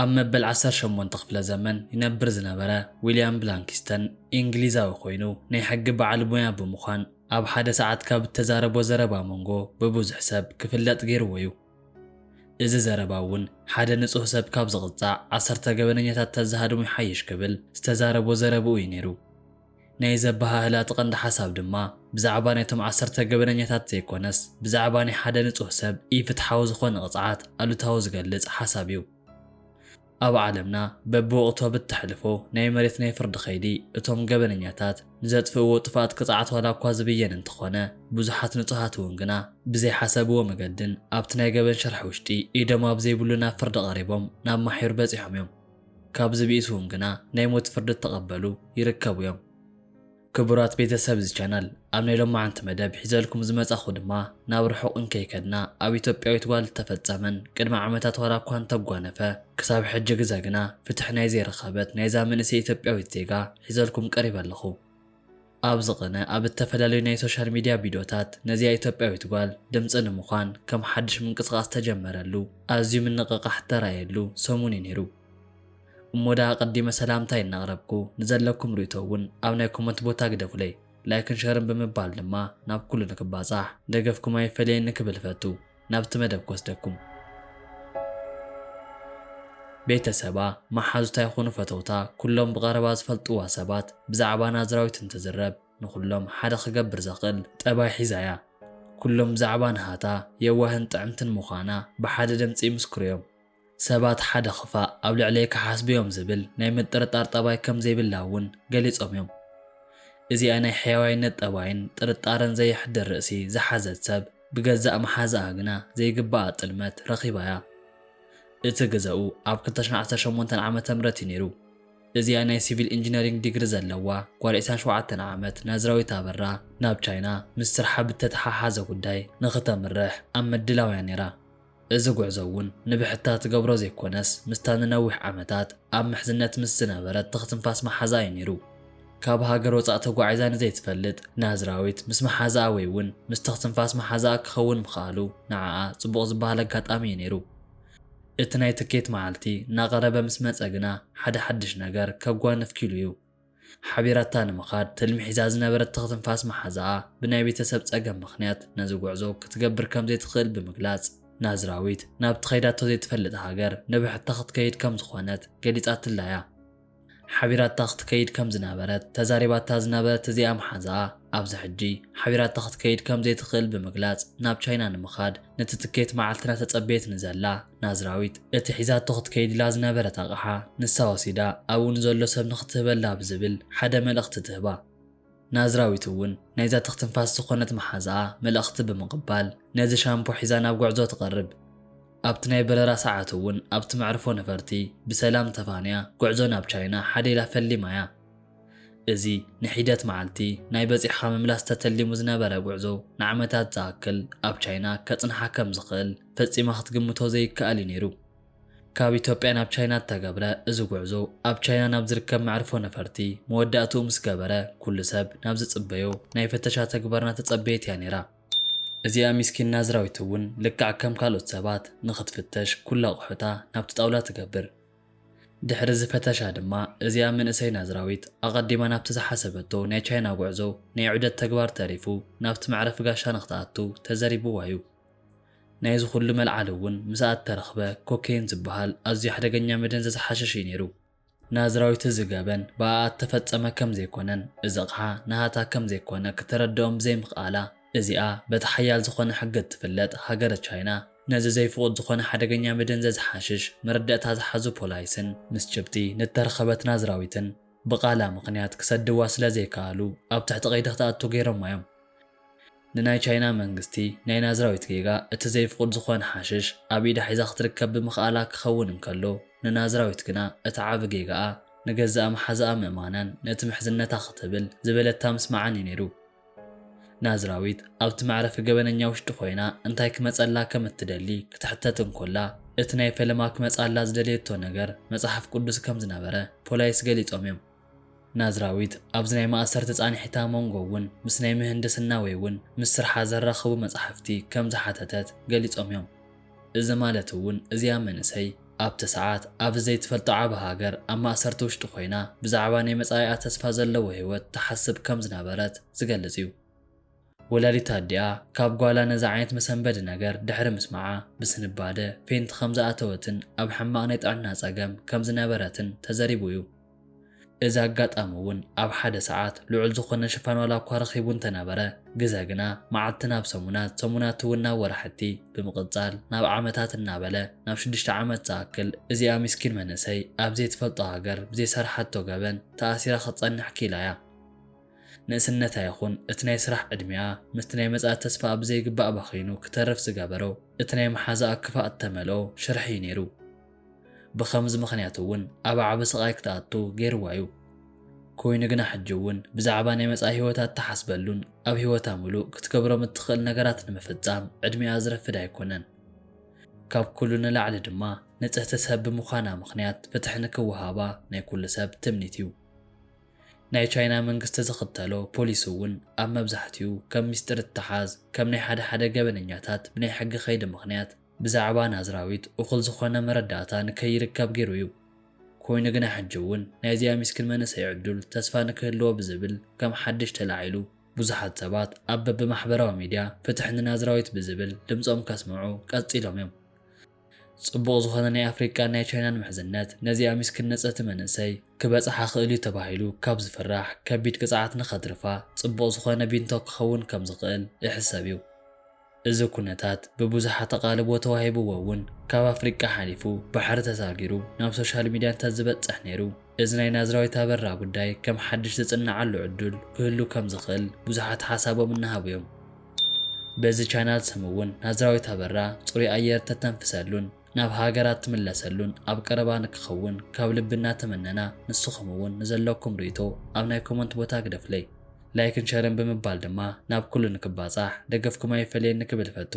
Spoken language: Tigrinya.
ኣብ መበል 18 ክፍለ ዘመን ይነብር ዝነበረ ዊልያም ብላንኪስተን እንግሊዛዊ ኮይኑ ናይ ሕጊ በዓል ሞያ ብምዃን ኣብ ሓደ ሰዓት ካብ ተዛረቦ ዘረባ መንጎ ብብዙሕ ሰብ ክፍለጥ ገይርዎ እዩ። እዚ ዘረባ እውን ሓደ ንጹህ ሰብ ካብ ዝቕጻዕ 10 ገበነኛታት ተዛሃድሙ ይሓይሽ ክብል ዝተዛረቦ ዘረብኡ እዩ ነይሩ። ናይ ዘባሃህላት ቀንዲ ሓሳብ ድማ ብዛዕባ ናይቶም 10 ገበነኛታት ዘይኮነስ ብዛዕባ ናይ ሓደ ንጹህ ሰብ ኢፍትሓዊ ዝኾነ ቅፅዓት ኣሉታዊ ዝገልጽ ሓሳብ እዩ። ኣብ ዓለምና በብወቕቱ ብትሕልፎ ናይ መሬት ናይ ፍርዲ ኸይዲ እቶም ገበነኛታት ንዘጥፍእዎ ጥፋት ቅፅዓት ዋላ እኳ ዝብየን እንትኾነ ብዙሓት ንጹሃት እውን ግና ብዘይሓሰብዎ መገድን ኣብቲ ናይ ገበን ሸርሒ ውሽጢ ኢዶም ኣብ ዘይብሉ ናብ ፍርዲ ቀሪቦም ናብ ማሒር በፂሖም እዮም። ካብዚ ቢእሱ እውን ግና ናይ ሞት ፍርዲ ተቐበሉ ይርከቡ እዮም። ክቡራት ቤተሰብ እዚ ቻናል ኣብ ናይ ሎማዓንቲ መደብ ሒዘልኩም ዝመጻኹ ድማ ናብ ርሑቕ እንከይከድና ኣብ ኢትዮጵያዊት ጓል ተፈጸመን ቅድሚ ዓመታት ዋላ እኳ እንተጓነፈ ክሳብ ሕጂ ግዜ ግና ፍትሕ ናይ ዘይረኸበት ናይዛ መንእሰይ ኢትዮጵያዊት ዜጋ ሒዘልኩም ቀሪበ ኣለኹ። ኣብ ዝቕነ ኣብ እተፈላለዩ ናይ ሶሻል ሚድያ ቪድዮታት ነዚኣ ኢትዮጵያዊት ጓል ድምፂ ንምዃን ከም ሓድሽ ምንቅስቓስ ተጀመረሉ ኣዝዩ ምንቕቓሕ ተራእየሉ ሰሙን እዩ ነይሩ። እሞዳ ቀዲመ ሰላምታ እናቕረብኩ ንዘለኩም ርእቶ እውን ኣብ ናይ ኮመንት ቦታ ግደፉለይ ላይክን ሸርን ብምባል ድማ ናብ ኩሉ ንክባጻሕ ደገፍኩም ኣይፈለየኒ ክብል ፈቱ ናብቲ መደብ ክወስደኩም። ቤተሰባ መሓዙታ ይኹኑ ፈተውታ ኩሎም ብቐረባ ዝፈልጥዋ ሰባት ብዛዕባ ናዝራዊት እንትዝረብ ንኩሎም ሓደ ክገብር ዘኽእል ጠባይ ሒዛያ። ኩሎም ብዛዕባ ንሃታ የዋህን ጥዕምትን ምዃና ብሓደ ድምፂ ይምስክሩ እዮም። ሰባት ሓደ ክፋእ ኣብ ልዕለይ ክሓስብዮም ዝብል ናይ ምጥርጣር ጠባይ ከም ዘይብላ እውን ገሊፆም እዮም። እዚኣ ናይ ሕያዋይነት ጠባይን ጥርጣረን ዘይሕድር ርእሲ ዝሓዘት ሰብ ብገዛእ መሓዝኣ ግና ዘይግባእ ጥልመት ረኺባያ። እቲ ግዜኡ ኣብ 2018 ዓመተ ምህረት እዩ ነይሩ። እዚኣ ናይ ሲቪል ኢንጂነሪንግ ዲግሪ ዘለዋ ጓል 27 ዓመት ናዝራዊት ኣበራ ናብ ቻይና ምስ ስርሓ ብተተሓሓዘ ጉዳይ ንኽተምርሕ ኣብ ምድላው እያ ነይራ። እዚ ጉዕዞ እውን ንብሕታ ትገብሮ ዘይኮነስ ምስታ ንነዊሕ ዓመታት ኣብ ምሕዝነት ምስ ዝነበረት ትኽትንፋስ መሓዛ እዩ ነይሩ። ካብ ሃገር ወፃእ ተጓዒዛ ንዘይትፈልጥ ናዝራዊት ምስ መሓዝኣ ወይ እውን ምስ ትኽትንፋስ መሓዝኣ ክኸውን ምኽኣሉ ንዓኣ ጽቡቕ ዝበሃል ኣጋጣሚ እዩ ነይሩ። እቲ ናይ ትኬት መዓልቲ እናቐረበ ምስ መፀ ግና ሓደ ሓድሽ ነገር ከጓንፍ ኪሉ እዩ። ሓቢራታ ንምኻድ ትልሚ ሒዛ ዝነበረት ትኽትንፋስ መሓዝኣ ብናይ ቤተሰብ ፀገም ምኽንያት ነዚ ጉዕዞ ክትገብር ከም ዘይትኽእል ብምግላጽ ናዝራዊት ናብ ትኸይዳቶ ዘይትፈልጥ ሃገር ንብሕታ ክትከይድ ከም ዝኾነት ገሊጻት ትላያ። ሓቢራታ ክትከይድ ከም ዝነበረት ተዛሪባታ ዝነበረት እዚኣ መሓዝኣ ኣብዚ ሕጂ ሓቢራታ ክትከይድ ከም ዘይትኽእል ብምግላጽ ናብ ቻይና ንምኻድ ነቲ ትኬት መዓልትና ተጸበየት ንዘላ ናዝራዊት እቲ ሒዛቶ ክትከይድ ኢላ ዝነበረት ኣቕሓ ንሳ ወሲዳ ኣብኡ ንዘሎ ሰብ ንኽትህበላ ብዝብል ሓደ መልእኽቲ ትህባ። ናዝራዊት እውን ናይዛ ትኽትንፋስ ዝኾነት መሓዝኣ መልእኽቲ ብምቕባል ነዚ ሻምፖ ሒዛ ናብ ጉዕዞ ትቐርብ። ኣብቲ ናይ በረራ ሰዓት እውን ኣብቲ መዕርፎ ነፈርቲ ብሰላም ተፋንያ ጉዕዞ ናብ ቻይና ሓደ ኢላ ፈሊማያ። እዚ ንሒደት መዓልቲ ናይ በፂሕኻ ምምላስ ተተሊሙ ዝነበረ ጉዕዞ ንዓመታት ዝኣክል ኣብ ቻይና ከጽንሓ ከም ዝኽእል ፈጺማ ክትግምቶ ዘይከኣል እዩ ነይሩ። ካብ ኢትዮጵያ ናብ ቻይና ተገብረ እዚ ጉዕዞ ኣብ ቻይና ናብ ዝርከብ መዕርፎ ነፈርቲ መወዳእትኡ ምስ ገበረ ኩሉ ሰብ ናብ ዝጽበዮ ናይ ፍተሻ ተግባርና ተጸበየት እያ ነይራ። እዚኣ ሚስኪን ናዝራዊት እውን ልክዕ ከም ካልኦት ሰባት ንኽትፍተሽ ኩሉ ኣቑሑታ ናብቲ ጣውላ ትገብር። ድሕሪ ዝፈተሻ ድማ እዚኣ መንእሰይ ናዝራዊት ኣቐዲማ ናብቲ ዝሓሰበቶ ናይ ቻይና ጉዕዞ ናይ ዑደት ተግባር ተሪፉ ናብቲ መዕረፊ ጋሻ ንኽትኣቱ ተዘሪብዋ እዩ። ናይዚ ኩሉ መልዓል እውን ምስኣት ተረኽበ ኮኬይን ዝበሃል ኣዝዩ ሓደገኛ መደንዘዝ ሓሸሽ እዩ ነይሩ። ናዝራዊት እዚ ገበን ብኣኣት ተፈጸመ ከም ዘይኮነን እዚ ኣቕሓ ናሃታ ከም ዘይኮነ ክትረድኦም ብዘይምኽኣላ እዚኣ በቲ ሓያል ዝኾነ ሕጊ ትፍለጥ ሃገረ ቻይና ነዚ ዘይፍቑድ ዝኾነ ሓደገኛ መደንዘዝ ሓሽሽ መረዳእታ ዝሓዙ ፖላይስን ምስ ጭብጢ ንተረኸበት ናዝራዊትን ብቓላ ምኽንያት ክሰድዋ ስለ ዘይከኣሉ ኣብ ትሕቲ ቀይዲ ክትኣቱ ገይሮማ እዮም። ንናይ ቻይና መንግስቲ ናይ ናዝራዊት ጌጋ እቲ ዘይፍቑድ ዝኾነ ሓሽሽ ኣብ ኢዳ ሒዛ ክትርከብ ብምኽኣላ ክኸውን እንከሎ ንናዝራዊት ግና እቲ ዓብ ጌጋኣ ንገዛእ መሓዝኣ ምእማናን ነቲ ምሕዝነታ ክትብል ዝበለታ ምስማዓን እዩ ነይሩ። ናዝራዊት ኣብቲ መዕረፊ ገበነኛ ውሽጢ ኮይና እንታይ ክመፀላ ከም እትደሊ ክትሕተት እንኮላ እቲ ናይ ፈለማ ክመፃላ ዝደልየቶ ነገር መጽሓፍ ቅዱስ ከም ዝነበረ ፖላይስ ገሊፆም እዮም። ናዝራዊት ኣብዚ ናይ ማእሰርቲ ጻኒሕታ መንጎ እውን ምስ ናይ ምህንድስና ወይ እውን ምስ ስርሓ ዘራኸቡ መጻሕፍቲ ከም ዝሓተተት ገሊፆም እዮም። እዚ ማለት እውን እዚኣ መንእሰይ ኣብቲ ሰዓት ኣብ ዘይትፈልጦ ዓቢ ሃገር ኣብ ማእሰርቲ ውሽጢ ኮይና ብዛዕባ ናይ መጻኢኣ ተስፋ ዘለዎ ህይወት ተሓስብ ከም ዝነበረት ዝገልጽ እዩ። ወላዲታ ኣዲኣ ካብ ጓላ ነዚ ዓይነት መሰንበዲ ነገር ድሕሪ ምስማዓ ብስንባደ ፌንቲ ከም ዝኣተወትን ኣብ ሕማቕ ናይ ጥዕና ጸገም ከም ዝነበረትን ተዘሪቡ እዩ። እዚ ኣጋጣሚ እውን ኣብ ሓደ ሰዓት ልዑል ዝኾነ ሽፋን ዋላ እኳ ረኺቡ እንተነበረ ግዜ ግና መዓልቲ ናብ ሰሙናት እውን ናብ ወራሕቲ ብምቕጻል ናብ ዓመታት እናበለ ናብ 6 ዓመት ዝኣክል እዚኣ ምስኪን መንእሰይ ኣብ ዘይትፈልጦ ሃገር ብዘይሰርሓቶ ገበን ተኣሲራ ክትጸንሕ ኪኢላ እያ። ንእስነታ ይኹን እቲ ናይ ስራሕ ዕድሚኣ ምስቲ ናይ መጻኢ ተስፋ ብዘይግባእ ባኺኑ ክተርፍ ዝገበሮ እቲ ናይ መሓዛ ክፋእ እተመልኦ ሽርሒ እዩ ነይሩ። ብኸምዚ ምኽንያት እውን ኣብ ዓቢ ስቓይ ክትኣቱ ገይርዋ እዩ። ኮይኑ ግና ሕጂ እውን ብዛዕባ ናይ መጻኢ ህይወታት ተሓስበሉን ኣብ ህይወታ ሙሉእ ክትገብሮም እትኽእል ነገራት ንምፍጻም ዕድሚኣ ዝረፍድ ኣይኮነን። ካብ ኩሉ ንላዕሊ ድማ ንጽህቲ ሰብ ብምዃና ምኽንያት ፍትሒ ንክወሃባ ናይ ኩሉ ሰብ ትምኒት እዩ። ናይ ቻይና መንግስቲ ዝኽተሎ ፖሊስ እውን ኣብ መብዛሕትኡ ከም ሚስጥር እትሓዝ ከም ናይ ሓደ ገበነኛታት ብናይ ሕጊ ኸይዲ ምኽንያት ብዛዕባ ናዝራዊት እኹል ዝኾነ መረዳእታ ንከይርከብ ገይሩ እዩ። ኮይኑ ግና ሕጂ እውን ናይዚኣ ምስኪን መንእሰይ ዕዱል ተስፋ ንክህልዎ ብዝብል ከም ሓድሽ ተላዒሉ ብዙሓት ሰባት ኣብ በብማሕበራዊ ሚድያ ፍትሒ ንናዝራዊት ብዝብል ድምፆም ከስምዑ ቀፂሎም እዮም። ጽቡቕ ዝኾነ ናይ ኣፍሪቃን ናይ ቻይናን ምሕዝነት ነዚኣ ምስኪን ነፀቲ መንእሰይ ክበጽሓ ክእል እዩ ተባሂሉ ካብ ዝፍራሕ ከቢድ ቅፅዓት ንኸትርፋ ጽቡቕ ዝኾነ ቢንቶ ክኸውን ከም ዝኽእል ይሕሰብ እዩ። እዚ ኩነታት ብብዙሓት ኣቓልቦ ተዋሂብዎ እውን ካብ ኣፍሪቃ ሓሊፉ ባሕሪ ተሳጊሩ ናብ ሶሻል ሚድያ እንተዝበጽሕ ነይሩ እዚ ናይ ናዝራዊት ኣበራ ጉዳይ ከም ሓድሽ ዝጽናዓሉ ዕዱል ክህሉ ከም ዝኽእል ብዙሓት ሓሳቦም እናሃቡ እዮም። በዚ ቻናል ስም እውን ናዝራዊት ኣበራ ጽሩይ ኣየር ተተንፍሰሉን ናብ ሃገራት ትምለሰሉን ኣብ ቀረባ ንክኸውን ካብ ልብና ተመነና። ንስኹም እውን ንዘለኩም ርእይቶ ኣብ ናይ ኮመንት ቦታ ግደፍለይ ላይክን ሸርን ብምባል ድማ ናብ ኩሉ ንክባጻሕ ደገፍኩም ኣይፈልየኒ ክብል ፈቱ።